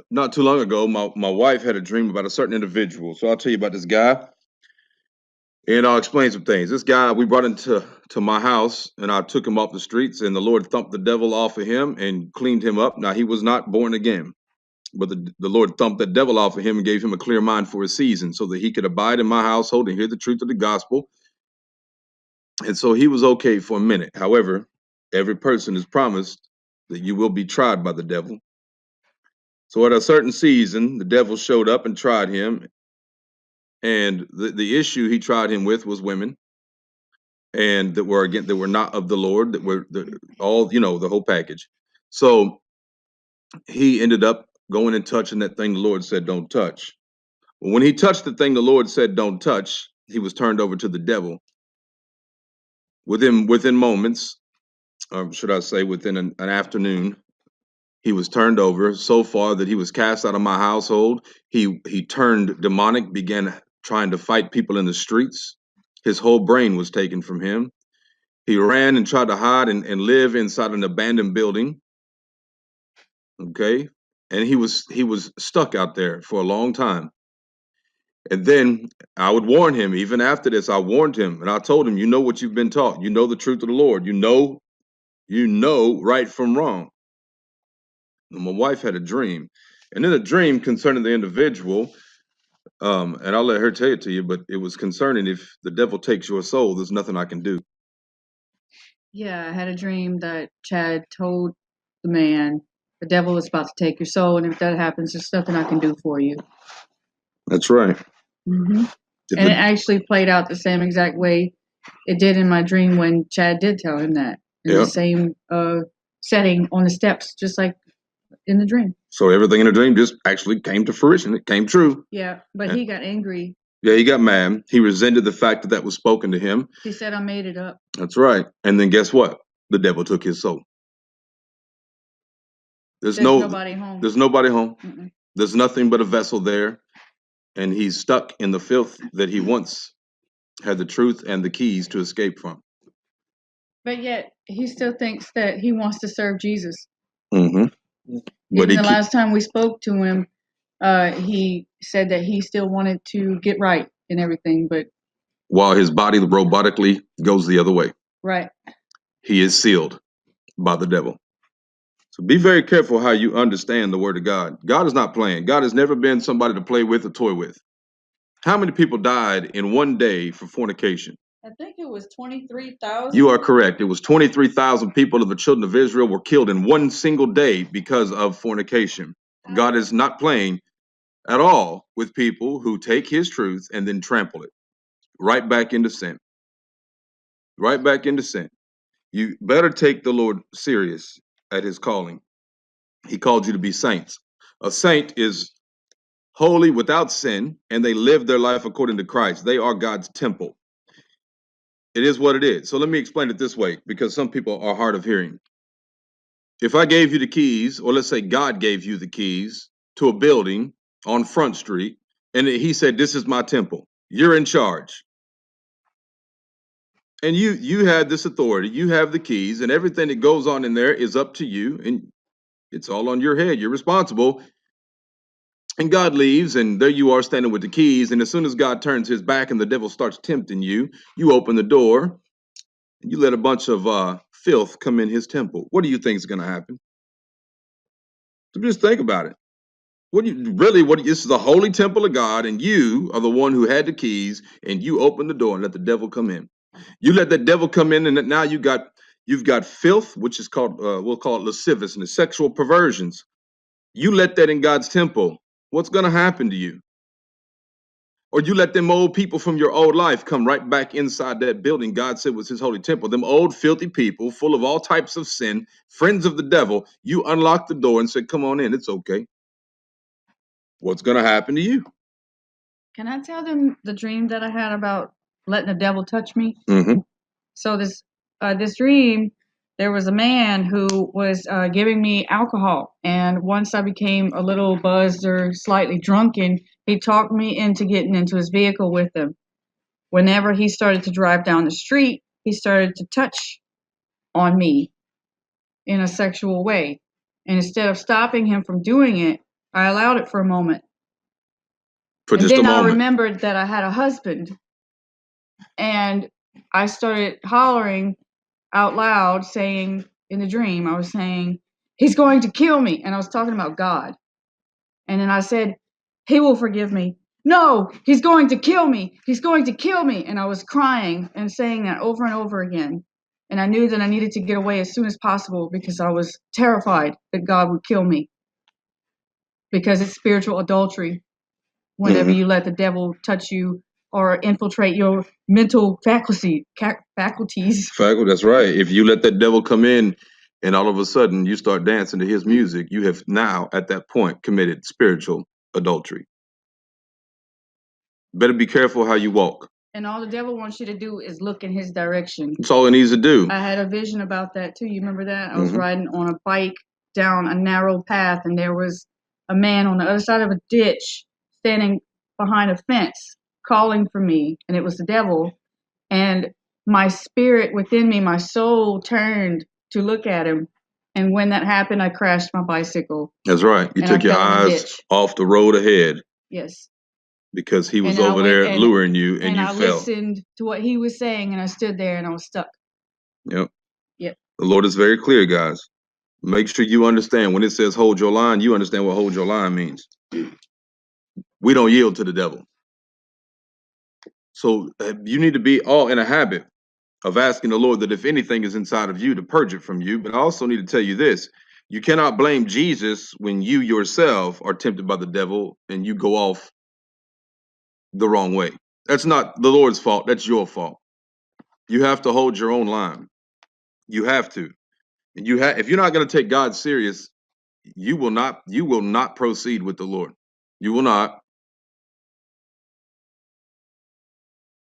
not too long ago, my wife had a dream about a certain individual. So I'll tell you about this guy, and I'll explain some things. This guy, we brought him to my house, and I took him off the streets, and the Lord thumped the devil off of him and cleaned him up. Now, he was not born again, but the Lord thumped that devil off of him and gave him a clear mind for a season so that he could abide in my household and hear the truth of the gospel. And so he was okay for a minute. However, every person is promised that you will be tried by the devil. So at a certain season, the devil showed up and tried him. And the issue he tried him with was women, and that were not of the Lord, that were all, the whole package. So he ended up going and touching that thing the Lord said don't touch. When he touched the thing the Lord said don't touch, he was turned over to the devil. Within moments, or should I say within an afternoon, he was turned over so far that he was cast out of my household. He turned demonic, began trying to fight people in the streets. His whole brain was taken from him. He ran and tried to hide and live inside an abandoned building. Okay. And he was stuck out there for a long time. And then I would warn him. Even after this, I warned him and I told him, you know what you've been taught. You know the truth of the Lord. You know right from wrong. And my wife had a dream. And in a dream concerning the individual, and I'll let her tell it to you, but it was concerning if the devil takes your soul, there's nothing I can do. Yeah, I had a dream that Chad told the man, the devil is about to take your soul, and if that happens, there's nothing I can do for you. That's right. Mm-hmm. And it actually played out the same exact way it did in my dream when Chad did tell him that. In the same setting on the steps, just like in the dream. So everything in the dream just actually came to fruition. It came true. Yeah, but he got angry. Yeah, he got mad. He resented the fact that was spoken to him. He said, I made it up. That's right. And then guess what? The devil took his soul. There's nobody home. There's nobody home. Mm-mm. There's nothing but a vessel there. And he's stuck in the filth that he once had the truth and the keys to escape from. But yet, he still thinks that he wants to serve Jesus. Mm-hmm. Even the last time we spoke to him, he said that he still wanted to get right and everything, but while his body robotically goes the other way. Right. He is sealed by the devil. So be very careful how you understand the word of God. God is not playing. God has never been somebody to play with or toy with. How many people died in one day for fornication? I think it was 23,000. You are correct. It was 23,000 people of the children of Israel were killed in one single day because of fornication. God is not playing at all with people who take his truth and then trample it right back into sin. Right back into sin. You better take the Lord serious at his calling. He called you to be saints. A saint is holy without sin, and they live their life according to Christ. They are God's temple. It is what it is. So let me explain it this way, because some people are hard of hearing. If I gave you the keys, or let's say God gave you the keys to a building on Front Street, and he said, this is my temple. You're in charge. And you had this authority, you have the keys, and everything that goes on in there is up to you, and it's all on your head. You're responsible. And God leaves, and there you are standing with the keys. And as soon as God turns his back and the devil starts tempting you, you open the door, and you let a bunch of filth come in his temple. What do you think is going to happen? So just think about it. This is the holy temple of God, and you are the one who had the keys, and you open the door and let the devil come in. You let the devil come in, and now you've got filth, which is called, we'll call it lasciviousness, sexual perversions. You let that in God's temple. What's going to happen to you? Or you let them old people from your old life come right back inside that building God said was his holy temple. Them old filthy people full of all types of sin, friends of the devil. You unlock the door and said, come on in. It's okay. What's going to happen to you? Can I tell them the dream that I had about letting the devil touch me? Mm-hmm. So this dream, there was a man who was giving me alcohol. And once I became a little buzzed or slightly drunken, he talked me into getting into his vehicle with him. Whenever he started to drive down the street, he started to touch on me in a sexual way. And instead of stopping him from doing it, I allowed it for a moment. For And just a then I moment. remembered that I had a husband. And I started hollering out loud, saying in the dream, I was saying, he's going to kill me. And I was talking about God. And then I said, he will forgive me. No, he's going to kill me. He's going to kill me. And I was crying and saying that over and over again. And I knew that I needed to get away as soon as possible because I was terrified that God would kill me. Because it's spiritual adultery whenever you let the devil touch you or infiltrate your mental faculties. That's right. If you let that devil come in and all of a sudden you start dancing to his music, you have now at that point committed spiritual adultery. Better be careful how you walk. And all the devil wants you to do is look in his direction. That's all he needs to do. I had a vision about that too. You remember that? I was riding on a bike down a narrow path, and there was a man on the other side of a ditch standing behind a fence calling for me, and it was the devil. And my spirit within me, my soul turned to look at him. And when that happened, I crashed my bicycle. That's right. You took your eyes off the road ahead. Yes. Because he was over there luring you and you I fell. listened to what he was saying and I stood there and I was stuck. Yep. Yep. The Lord is very clear, guys. Make sure you understand when it says hold your line, you understand what hold your line means. We don't yield to the devil. So you need to be all in a habit of asking the Lord that if anything is inside of you to purge it from you. But I also need to tell you this. You cannot blame Jesus when you yourself are tempted by the devil and you go off the wrong way. That's not the Lord's fault. That's your fault. You have to hold your own line. You have to. And if you're not going to take God serious, you will not proceed with the Lord. You will not.